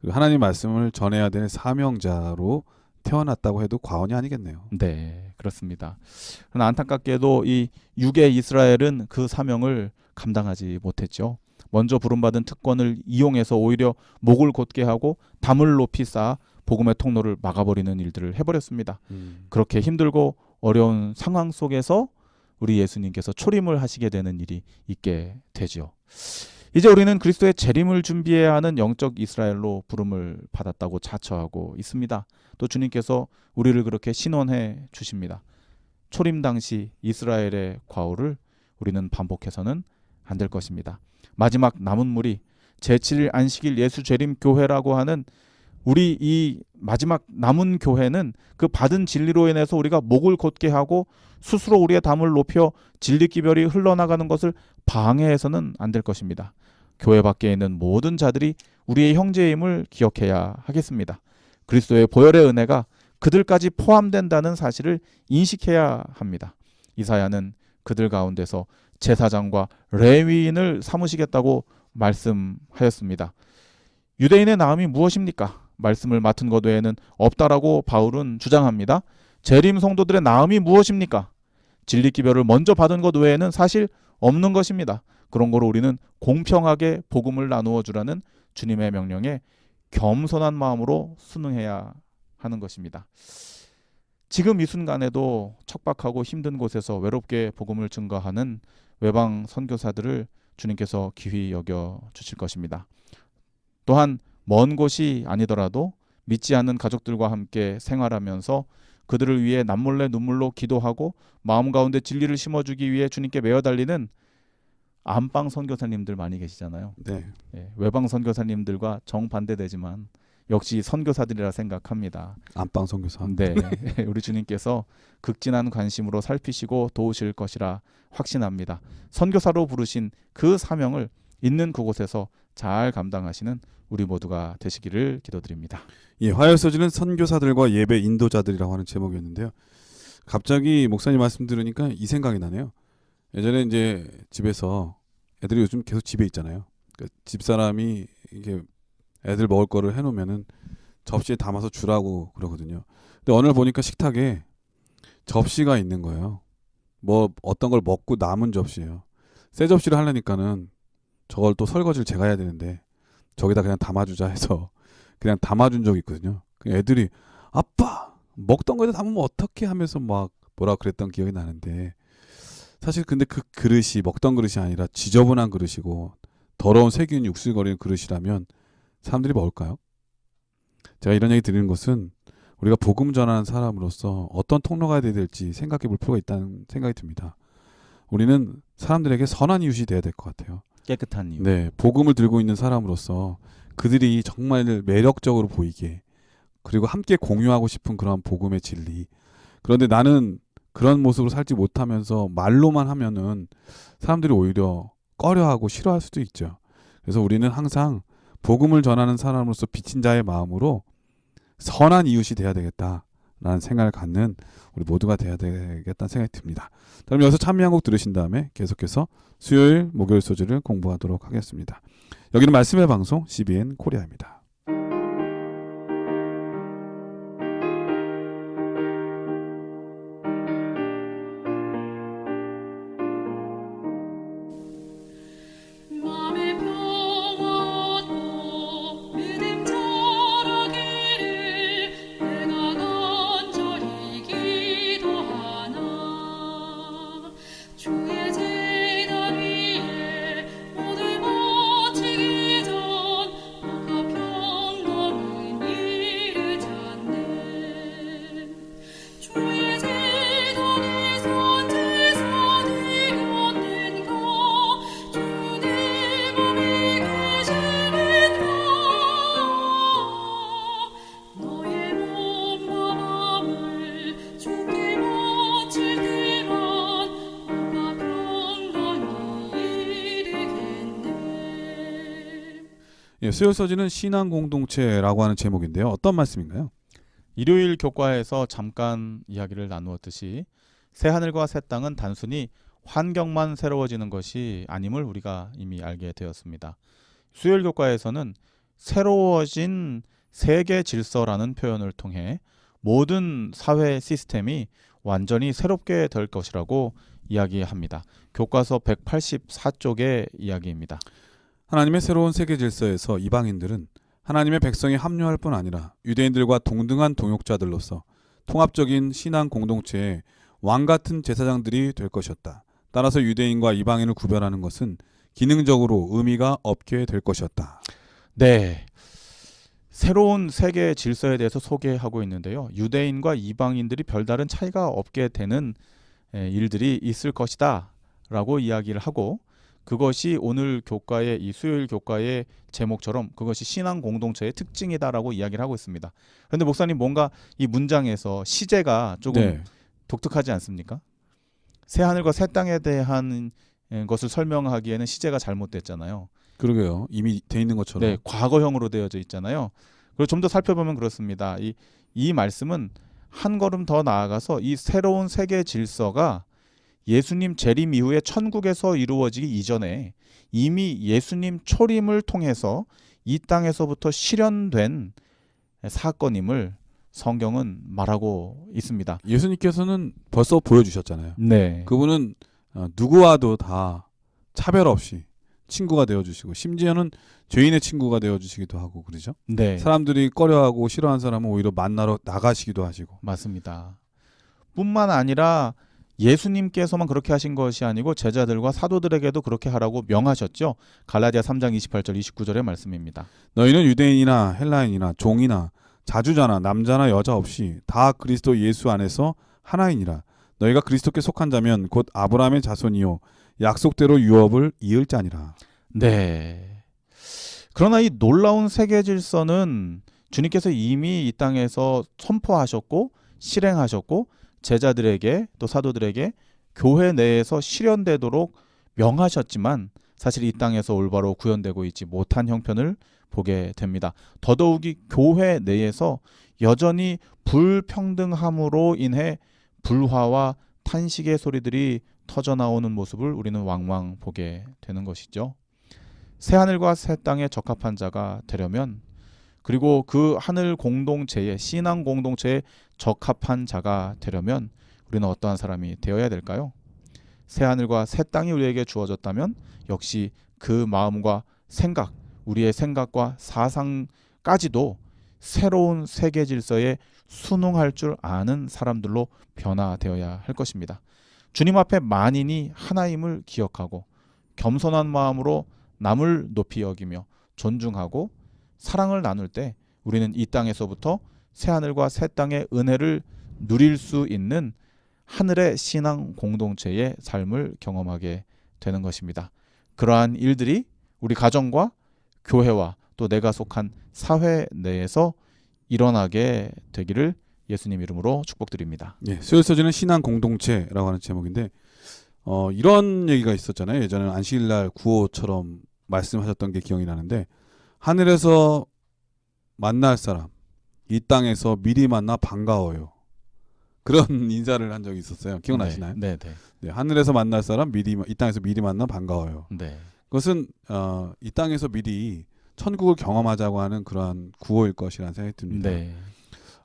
S1: 하나님 말씀을 전해야 되는 사명자로 태어났다고 해도 과언이 아니겠네요.
S2: 네, 그렇습니다. 그러나 안타깝게도 이 유괴 이스라엘은 그 사명을 감당하지 못했죠. 먼저 부름받은 특권을 이용해서 오히려 목을 곧게 하고 담을 높이 쌓아 복음의 통로를 막아버리는 일들을 해버렸습니다. 그렇게 힘들고 어려운 상황 속에서 우리 예수님께서 초림을 하시게 되는 일이 있게 되죠. 이제 우리는 그리스도의 재림을 준비해야 하는 영적 이스라엘로 부름을 받았다고 자처하고 있습니다. 또 주님께서 우리를 그렇게 신원해 주십니다. 초림 당시 이스라엘의 과오를 우리는 반복해서는 안 될 것입니다. 마지막 남은 무리 제7일 안식일 예수 재림 교회라고 하는 우리 이 마지막 남은 교회는 그 받은 진리로 인해서 우리가 목을 곧게 하고 스스로 우리의 담을 높여 진리 기별이 흘러나가는 것을 방해해서는 안 될 것입니다. 교회 밖에 있는 모든 자들이 우리의 형제임을 기억해야 하겠습니다. 그리스도의 보혈의 은혜가 그들까지 포함된다는 사실을 인식해야 합니다. 이사야는 그들 가운데서 제사장과 레위인을 삼으시겠다고 말씀하였습니다. 유대인의 나음이 무엇입니까? 말씀을 맡은 것 외에는 없다라고 바울은 주장합니다. 재림 성도들의 나음이 무엇입니까? 진리 기별을 먼저 받은 것 외에는 사실 없는 것입니다. 그런 거로 우리는 공평하게 복음을 나누어 주라는 주님의 명령에 겸손한 마음으로 순응해야 하는 것입니다. 지금 이 순간에도 척박하고 힘든 곳에서 외롭게 복음을 증거하는 외방 선교사들을 주님께서 귀히 여겨 주실 것입니다. 또한 먼 곳이 아니더라도 믿지 않는 가족들과 함께 생활하면서 그들을 위해 남몰래 눈물로 기도하고 마음 가운데 진리를 심어주기 위해 주님께 매어 달리는 안방 선교사님들 많이 계시잖아요.
S1: 네.
S2: 예, 외방 선교사님들과 정반대되지만 역시 선교사들이라 생각합니다.
S1: 안방 선교사.
S2: 네, 우리 주님께서 극진한 관심으로 살피시고 도우실 것이라 확신합니다. 선교사로 부르신 그 사명을 있는 그곳에서 잘 감당하시는 우리 모두가 되시기를 기도드립니다.
S1: 예, 화요일 서지는 선교사들과 예배 인도자들이라고 하는 제목이었는데요. 갑자기 목사님 말씀 들으니까 이 생각이 나네요. 예전에 이제 집에서 애들이 요즘 계속 집에 있잖아요. 그러니까 집사람이 이게 애들 먹을 거를 해놓으면은 접시에 담아서 주라고 그러거든요. 근데 오늘 보니까 식탁에 접시가 있는 거예요. 뭐 어떤 걸 먹고 남은 접시예요. 새 접시를 하려니까는 저걸 또 설거지를 제가 해야 되는데 저기다 그냥 담아주자 해서 그냥 담아준 적이 있거든요. 애들이 아빠 먹던 거에다 담으면 어떡해 하면서 막 뭐라 그랬던 기억이 나는데 사실 근데 그 그릇이 먹던 그릇이 아니라 지저분한 그릇이고 더러운 세균이 육슬거리는 그릇이라면 사람들이 먹을까요? 제가 이런 얘기 드리는 것은 우리가 복음 전하는 사람으로서 어떤 통로가 돼야 될지 생각해 볼 필요가 있다는 생각이 듭니다. 우리는 사람들에게 선한 이웃이 돼야 될 것 같아요.
S2: 깨끗한 이유.
S1: 네, 복음을 들고 있는 사람으로서 그들이 정말 매력적으로 보이게 그리고 함께 공유하고 싶은 그런 복음의 진리. 그런데 나는 그런 모습으로 살지 못하면서 말로만 하면은 사람들이 오히려 꺼려하고 싫어할 수도 있죠. 그래서 우리는 항상 복음을 전하는 사람으로서 비친 자의 마음으로 선한 이웃이 돼야 되겠다라는 생각을 갖는 우리 모두가 돼야 되겠다는 생각이 듭니다. 그럼 여기서 찬미 한 곡 들으신 다음에 계속해서 수요일, 목요일 소지를 공부하도록 하겠습니다. 여기는 말씀의 방송 CBN 코리아입니다. 예, 수요일 서지는 신앙 공동체라고 하는 제목인데요. 어떤 말씀인가요?
S2: 일요일 교과에서 잠깐 이야기를 나누었듯이 새 하늘과 새 땅은 단순히 환경만 새로워지는 것이 아님을 우리가 이미 알게 되었습니다. 수요일 교과에서는 새로워진 세계 질서라는 표현을 통해 모든 사회 시스템이 완전히 새롭게 될 것이라고 이야기합니다. 교과서 184쪽의 이야기입니다.
S1: 하나님의 새로운 세계 질서에서 이방인들은 하나님의 백성에 합류할 뿐 아니라 유대인들과 동등한 동역자들로서 통합적인 신앙 공동체의 왕 같은 제사장들이 될 것이었다. 따라서 유대인과 이방인을 구별하는 것은 기능적으로 의미가 없게 될 것이었다.
S2: 네. 새로운 세계 질서에 대해서 소개하고 있는데요. 유대인과 이방인들이 별다른 차이가 없게 되는 일들이 있을 것이다 라고 이야기를 하고, 그것이 오늘 교과의 이 수요일 교과의 제목처럼 그것이 신앙 공동체의 특징이다라고 이야기를 하고 있습니다. 그런데 목사님, 뭔가 이 문장에서 시제가 조금
S1: 네.
S2: 독특하지 않습니까? 새 하늘과 새 땅에 대한 것을 설명하기에는 시제가 잘못됐잖아요.
S1: 그러게요. 이미 돼 있는 것처럼.
S2: 네, 과거형으로 되어져 있잖아요. 그리고 좀 더 살펴보면 그렇습니다. 이 말씀은 한 걸음 더 나아가서 이 새로운 세계 질서가 예수님 재림 이후에 천국에서 이루어지기 이전에 이미 예수님 초림을 통해서 이 땅에서부터 실현된 사건임을 성경은 말하고 있습니다.
S1: 예수님께서는 벌써 보여주셨잖아요.
S2: 네.
S1: 그분은 누구와도 다 차별 없이 친구가 되어주시고, 심지어는 죄인의 친구가 되어주시기도 하고 그러죠.
S2: 네.
S1: 사람들이 꺼려하고 싫어하는 사람은 오히려 만나러 나가시기도 하시고.
S2: 맞습니다. 뿐만 아니라 예수님께서만 그렇게 하신 것이 아니고 제자들과 사도들에게도 그렇게 하라고 명하셨죠. 갈라디아 3장 28절 29절의 말씀입니다.
S1: 너희는 유대인이나 헬라인이나 종이나 자주자나 남자나 여자 없이 다 그리스도 예수 안에서 하나이니라. 너희가 그리스도께 속한 자면 곧 아브라함의 자손이요 약속대로 유업을 이을 자니라.
S2: 네. 그러나 이 놀라운 세계 질서는 주님께서 이미 이 땅에서 선포하셨고 실행하셨고 제자들에게 또 사도들에게 교회 내에서 실현되도록 명하셨지만 사실 이 땅에서 올바로 구현되고 있지 못한 형편을 보게 됩니다. 더더욱이 교회 내에서 여전히 불평등함으로 인해 불화와 탄식의 소리들이 터져나오는 모습을 우리는 왕왕 보게 되는 것이죠. 새하늘과 새 땅에 적합한 자가 되려면, 그리고 그 하늘 공동체의 신앙 공동체에 적합한 자가 되려면 우리는 어떠한 사람이 되어야 될까요? 새하늘과 새 땅이 우리에게 주어졌다면 역시 그 마음과 생각, 우리의 생각과 사상까지도 새로운 세계 질서에 순응할 줄 아는 사람들로 변화되어야 할 것입니다. 주님 앞에 만인이 하나임을 기억하고 겸손한 마음으로 남을 높이 여기며 존중하고 사랑을 나눌 때 우리는 이 땅에서부터 새하늘과 새 땅의 은혜를 누릴 수 있는 하늘의 신앙 공동체의 삶을 경험하게 되는 것입니다. 그러한 일들이 우리 가정과 교회와 또 내가 속한 사회 내에서 일어나게 되기를 예수님 이름으로 축복드립니다.
S1: 예, 수요서지는 신앙 공동체라고 하는 제목인데 이런 얘기가 있었잖아요. 예전에 안식일날 구호처럼 말씀하셨던 게 기억이 나는데, 하늘에서 만날 사람 이 땅에서 미리 만나 반가워요. 그런 인사를 한 적이 있었어요. 기억나시나요?
S2: 네, 네,
S1: 네, 하늘에서 만날 사람 이 땅에서 미리 만나 반가워요.
S2: 네.
S1: 그것은 이 땅에서 미리 천국을 경험하자고 하는 그러한 구호일 것이라는 생각이 듭니다.
S2: 네.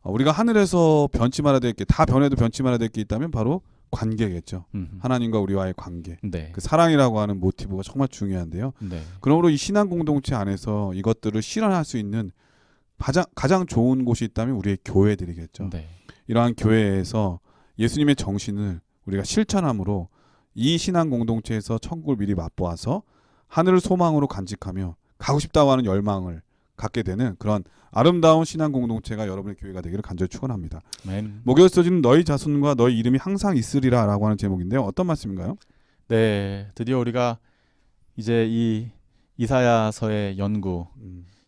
S1: 우리가 하늘에서 변치 말아야 될 게, 다 변해도 변치 말아야 될 게 있다면 바로 관계겠죠. 하나님과 우리와의 관계.
S2: 네.
S1: 그 사랑이라고 하는 모티브가 정말 중요한데요.
S2: 네.
S1: 그러므로 이 신앙 공동체 안에서 이것들을 실현할 수 있는 가장 좋은 곳이 있다면 우리의 교회들이겠죠.
S2: 네.
S1: 이러한 교회에서 예수님의 정신을 우리가 실천함으로 이 신앙 공동체에서 천국을 미리 맛보아서 하늘을 소망으로 간직하며 가고 싶다고 하는 열망을 갖게 되는 그런 아름다운 신앙 공동체가 여러분의 교회가 되기를 간절히 축원합니다. 목요일 서지는 너희 자손과 너희 이름이 항상 있으리라 라고 하는 제목인데요. 어떤 말씀인가요?
S2: 네, 드디어 우리가 이제 이 이사야서의 연구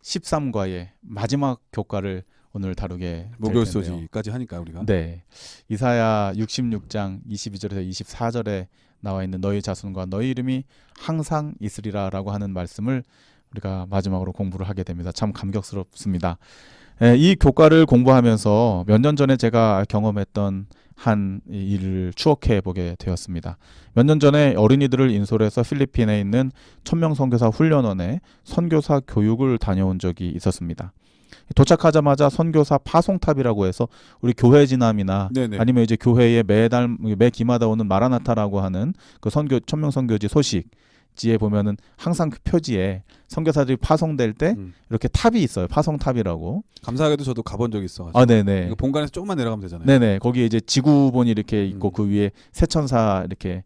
S2: 13과의 마지막 교과를 오늘 다루게 될
S1: 목요일
S2: 텐데요.
S1: 서지까지 하니까 우리가.
S2: 네, 이사야 66장 22절에서 24절에 나와 있는 너희 자손과 너희 이름이 항상 있으리라라고 하는 말씀을 우리가 마지막으로 공부를 하게 됩니다. 참 감격스럽습니다. 이 교과를 공부하면서 몇 년 전에 제가 경험했던 한 일을 추억해 보게 되었습니다. 몇 년 전에 어린이들을 인솔해서 필리핀에 있는 천명 선교사 훈련원에 선교사 교육을 다녀온 적이 있었습니다. 도착하자마자 선교사 파송탑이라고 해서 우리 교회 진암이나
S1: 네네.
S2: 아니면 이제 교회에 매 기마다 오는 마라나타라고 하는 그 천명 선교지 소식지에 보면은 항상 그 표지에 선교사들이 파송될 때 이렇게 탑이 있어요. 파송탑이라고.
S1: 감사하게도 저도 가본 적이 있어가지고.
S2: 아, 네네.
S1: 본관에서 조금만 내려가면 되잖아요.
S2: 네네. 거기에 이제 지구본이 이렇게 있고 그 위에 새천사 이렇게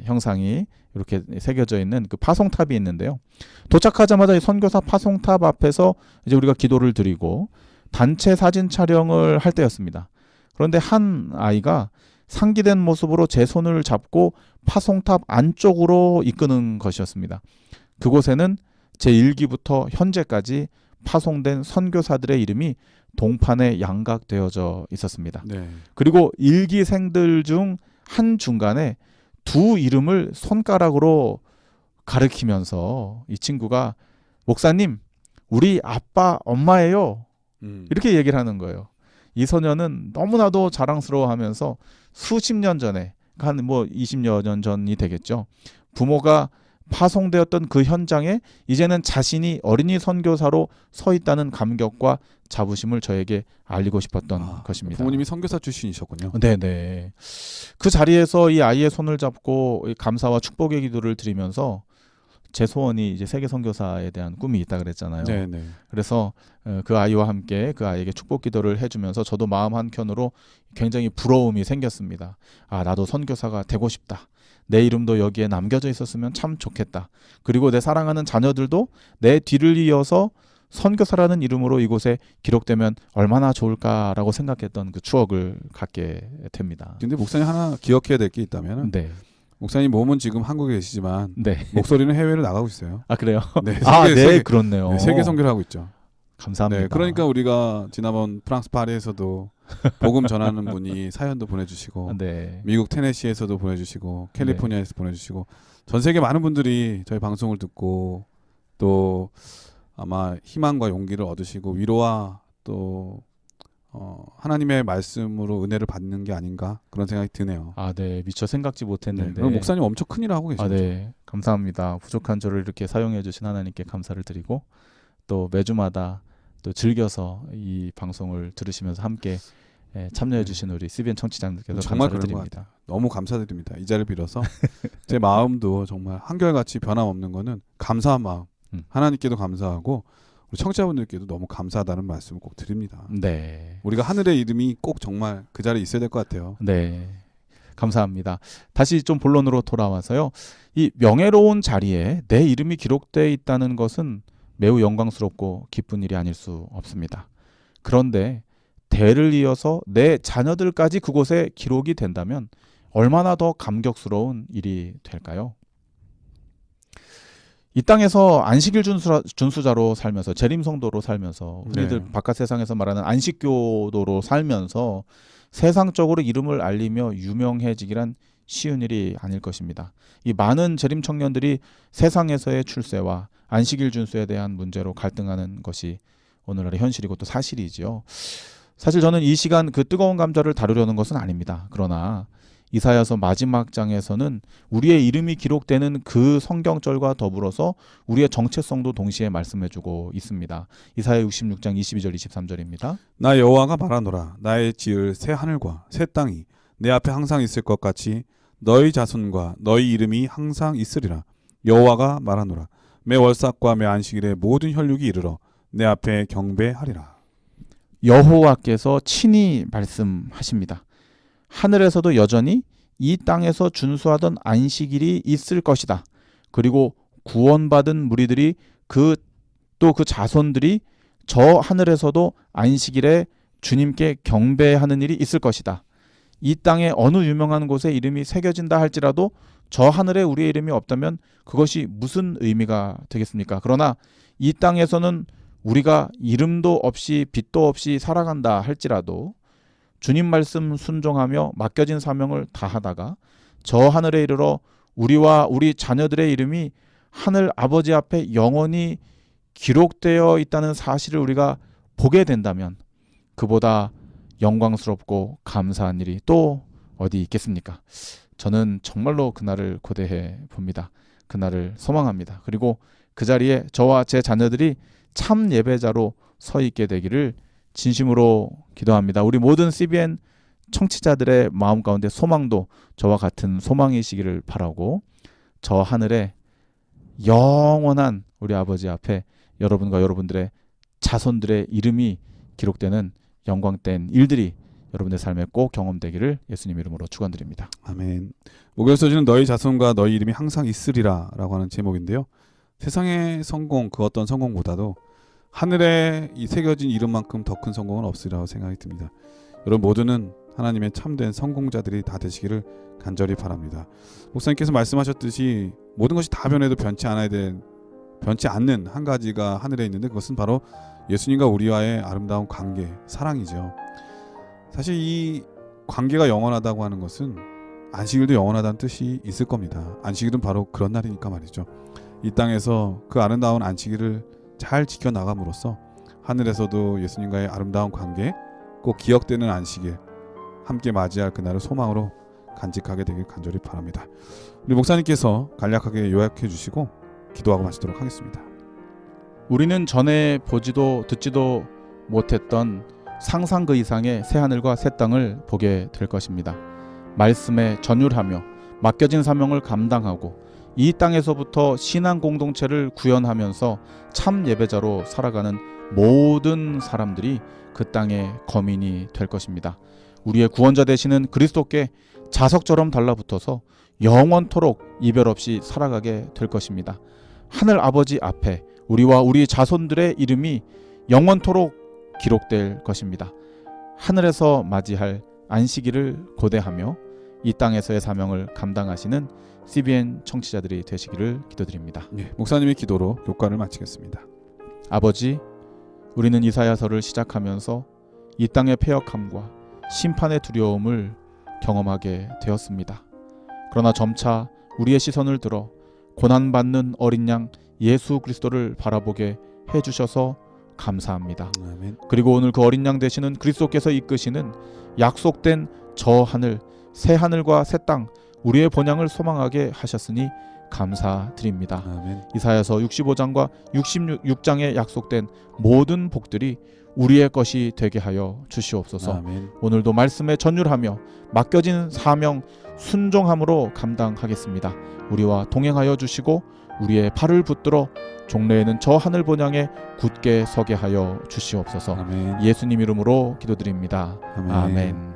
S2: 형상이 이렇게 새겨져 있는 그 파송탑이 있는데요. 도착하자마자 이 선교사 파송탑 앞에서 이제 우리가 기도를 드리고 단체 사진 촬영을 할 때였습니다. 그런데 한 아이가 상기된 모습으로 제 손을 잡고 파송탑 안쪽으로 이끄는 것이었습니다. 그곳에는 제1기부터 현재까지 파송된 선교사들의 이름이 동판에 양각되어져 있었습니다.
S1: 네.
S2: 그리고 1기생들 중 한 중간에 두 이름을 손가락으로 가리키면서 이 친구가 목사님, 우리 아빠, 엄마예요. 이렇게 얘기를 하는 거예요. 이 소녀는 너무나도 자랑스러워하면서 수십 년 전에, 한 20여 년 전이 되겠죠. 부모가 파송되었던 그 현장에 이제는 자신이 어린이 선교사로 서 있다는 감격과 자부심을 저에게 알리고 싶었던 것입니다.
S1: 부모님이 선교사 출신이셨군요.
S2: 네네. 그 자리에서 이 아이의 손을 잡고 감사와 축복의 기도를 드리면서 제 소원이 이제 세계 선교사에 대한 꿈이 있다 그랬잖아요.
S1: 네네.
S2: 그래서 그 아이와 함께 그 아이에게 축복 기도를 해주면서 저도 마음 한켠으로 굉장히 부러움이 생겼습니다. 아, 나도 선교사가 되고 싶다. 내 이름도 여기에 남겨져 있었으면 참 좋겠다. 그리고 내 사랑하는 자녀들도 내 뒤를 이어서 선교사라는 이름으로 이곳에 기록되면 얼마나 좋을까라고 생각했던 그 추억을 갖게 됩니다.
S1: 근데 목사님 하나 기억해야 될 게 있다면,
S2: 네.
S1: 목사님 몸은 지금 한국에 계시지만
S2: 네.
S1: 목소리는 해외로 나가고 있어요.
S2: 아, 그래요?
S1: 네,
S2: 네, 그렇네요.
S1: 네, 세계 선교를 하고 있죠.
S2: 감사합니다.
S1: 네, 그러니까 우리가 지난번 프랑스 파리에서도 복음 전하는 분이 사연도 보내주시고,
S2: 네.
S1: 미국 테네시에서도 보내주시고, 캘리포니아에서 보내주시고, 전 세계 많은 분들이 저희 방송을 듣고 또 아마 희망과 용기를 얻으시고 위로와 또 하나님의 말씀으로 은혜를 받는 게 아닌가 그런 생각이 드네요.
S2: 아, 네. 미처 생각지 못했는데.
S1: 네, 목사님 엄청 큰 일 하고 계시죠.
S2: 아, 네. 감사합니다. 부족한 저를 이렇게 사용해 주신 하나님께 감사를 드리고 또 매주마다 또 즐겨서 이 방송을 들으시면서 함께 참여해 주신 우리 CBN 청취자님들께서
S1: 정말
S2: 감사를
S1: 그런 것
S2: 드립니다.
S1: 너무 감사드립니다. 이 자리를 빌어서 제 마음도 정말 한결같이 변함없는 거는 감사한 마음. 하나님께도 감사하고 우리 청취자분들께도 너무 감사하다는 말씀을 꼭 드립니다.
S2: 네.
S1: 우리가 하늘의 이름이 꼭 정말 그 자리에 있어야 될 것 같아요.
S2: 네. 감사합니다. 다시 좀 본론으로 돌아와서요. 이 명예로운 자리에 내 이름이 기록되어 있다는 것은 매우 영광스럽고 기쁜 일이 아닐 수 없습니다. 그런데 대를 이어서 내 자녀들까지 그곳에 기록이 된다면 얼마나 더 감격스러운 일이 될까요? 이 땅에서 안식일 준수자로 살면서 재림성도로 살면서 우리들 바깥 세상에서 말하는 안식교도로 살면서 세상적으로 이름을 알리며 유명해지기란 쉬운 일이 아닐 것입니다. 이 많은 재림 청년들이 세상에서의 출세와 안식일 준수에 대한 문제로 갈등하는 것이 오늘날의 현실이고 또 사실이지요. 사실 저는 이 시간 그 뜨거운 감자를 다루려는 것은 아닙니다. 그러나 이사야서 마지막 장에서는 우리의 이름이 기록되는 그 성경절과 더불어서 우리의 정체성도 동시에 말씀해주고 있습니다. 이사야 66장 22절 23절입니다.
S1: 나 여호와가 말하노라. 나의 지을 새 하늘과 새 땅이 내 앞에 항상 있을 것 같이 너희 자손과 너희 이름이 항상 있으리라. 여호와가 말하노라. 매 월삭과 매 안식일에 모든 혈육이 이르러 내 앞에 경배하리라.
S2: 여호와께서 친히 말씀하십니다. 하늘에서도 여전히 이 땅에서 준수하던 안식일이 있을 것이다. 그리고 구원받은 무리들이 그 자손들이 저 하늘에서도 안식일에 주님께 경배하는 일이 있을 것이다. 이 땅의 어느 유명한 곳에 이름이 새겨진다 할지라도 저 하늘에 우리의 이름이 없다면 그것이 무슨 의미가 되겠습니까? 그러나 이 땅에서는 우리가 이름도 없이 빛도 없이 살아간다 할지라도 주님 말씀 순종하며 맡겨진 사명을 다하다가 저 하늘에 이르러 우리와 우리 자녀들의 이름이 하늘 아버지 앞에 영원히 기록되어 있다는 사실을 우리가 보게 된다면 그보다 영광스럽고 감사한 일이 또 어디 있겠습니까? 저는 정말로 그날을 고대해 봅니다. 그날을 소망합니다. 그리고 그 자리에 저와 제 자녀들이 참 예배자로 서 있게 되기를 진심으로 기도합니다. 우리 모든 CBN 청취자들의 마음 가운데 소망도 저와 같은 소망이시기를 바라고 저 하늘에 영원한 우리 아버지 앞에 여러분과 여러분들의 자손들의 이름이 기록되는 영광된 일들이 여러분의 삶에 꼭 경험되기를 예수님 이름으로 축원드립니다.
S1: 아멘. 목요일 소지는 너희 자손과 너희 이름이 항상 있으리라 라고 하는 제목인데요. 세상의 성공, 그 어떤 성공보다도 하늘에 이 새겨진 이름만큼 더 큰 성공은 없으리라고 생각이 듭니다. 여러분 모두는 하나님의 참된 성공자들이 다 되시기를 간절히 바랍니다. 목사님께서 말씀하셨듯이 모든 것이 다 변해도 변치 않는 한 가지가 하늘에 있는데 그것은 바로 예수님과 우리와의 아름다운 관계, 사랑이죠. 사실 이 관계가 영원하다고 하는 것은 안식일도 영원하다는 뜻이 있을 겁니다. 안식일은 바로 그런 날이니까 말이죠. 이 땅에서 그 아름다운 안식일을 잘 지켜나감으로써 하늘에서도 예수님과의 아름다운 관계, 꼭 기억되는 안식일 함께 맞이할 그날을 소망으로 간직하게 되길 간절히 바랍니다. 우리 목사님께서 간략하게 요약해 주시고 기도하고 마치도록 하겠습니다.
S2: 우리는 전에 보지도 듣지도 못했던 상상 그 이상의 새하늘과 새 땅을 보게 될 것입니다. 말씀에 전율하며 맡겨진 사명을 감당하고 이 땅에서부터 신앙 공동체를 구현하면서 참 예배자로 살아가는 모든 사람들이 그 땅의 거민이 될 것입니다. 우리의 구원자 되시는 그리스도께 자석처럼 달라붙어서 영원토록 이별 없이 살아가게 될 것입니다. 하늘 아버지 앞에 우리와 우리 자손들의 이름이 영원토록 기록될 것입니다. 하늘에서 맞이할 안식일을 고대하며 이 땅에서의 사명을 감당하시는 CBN 청취자들이 되시기를 기도드립니다.
S1: 목사님의 기도로 교과를 마치겠습니다.
S2: 아버지, 우리는 이사야서를 시작하면서 이 땅의 패역함과 심판의 두려움을 경험하게 되었습니다. 그러나 점차 우리의 시선을 들어 고난받는 어린 양 예수 그리스도를 바라보게 해주셔서 감사합니다.
S1: 아멘.
S2: 그리고 오늘 그 어린 양 되시는 그리스도께서 이끄시는 약속된 저 하늘, 새 하늘과 새 땅, 우리의 본향을 소망하게 하셨으니 감사드립니다.
S1: 아멘.
S2: 이사야서 65장과 66장에 약속된 모든 복들이 우리의 것이 되게 하여 주시옵소서.
S1: 아멘.
S2: 오늘도 말씀에 전율하며 맡겨진 사명 순종함으로 감당하겠습니다. 우리와 동행하여 주시고 우리의 팔을 붙들어 종래에는 저 하늘 본향에 굳게 서게 하여 주시옵소서.
S1: 아멘.
S2: 예수님 이름으로 기도드립니다. 아멘.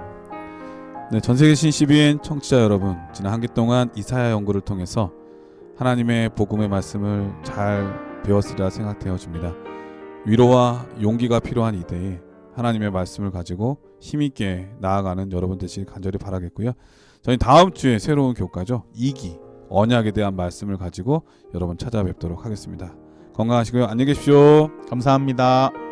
S1: 네, 전세계 신 CBN 청취자 여러분, 지난 한 기 동안 이사야 연구를 통해서 하나님의 복음의 말씀을 잘 배웠으리라 생각되어집니다. 위로와 용기가 필요한 이때에 하나님의 말씀을 가지고 힘있게 나아가는 여러분 되시길 간절히 바라겠고요. 저희 다음 주에 새로운 교과죠. 2기 언약에 대한 말씀을 가지고 여러분 찾아뵙도록 하겠습니다. 건강하시고요. 안녕히 계십시오.
S2: 감사합니다.